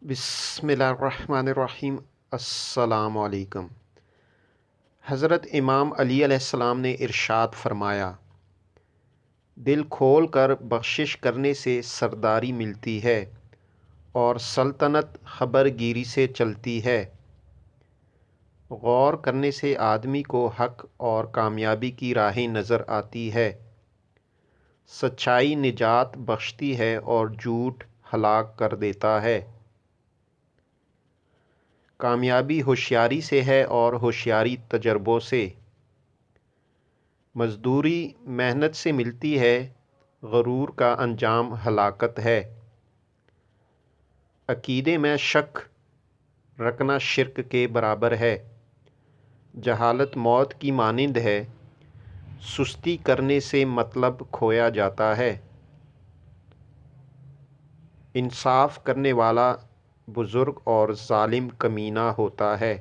بسم اللہ الرحمن الرحیم۔ السلام علیکم۔ حضرت امام علی علیہ السلام نے ارشاد فرمایا، دل کھول کر بخشش کرنے سے سرداری ملتی ہے اور سلطنت خبر گیری سے چلتی ہے۔ غور کرنے سے آدمی کو حق اور کامیابی کی راہیں نظر آتی ہے۔ سچائی نجات بخشتی ہے اور جھوٹ ہلاک کر دیتا ہے۔ کامیابی ہوشیاری سے ہے اور ہوشیاری تجربوں سے۔ مزدوری محنت سے ملتی ہے، غرور کا انجام ہلاکت ہے۔ عقیدے میں شک رکھنا شرک کے برابر ہے۔ جہالت موت کی مانند ہے، سستی کرنے سے مطلب کھویا جاتا ہے۔ انصاف کرنے والا بزرگ اور ظالم کمینہ ہوتا ہے۔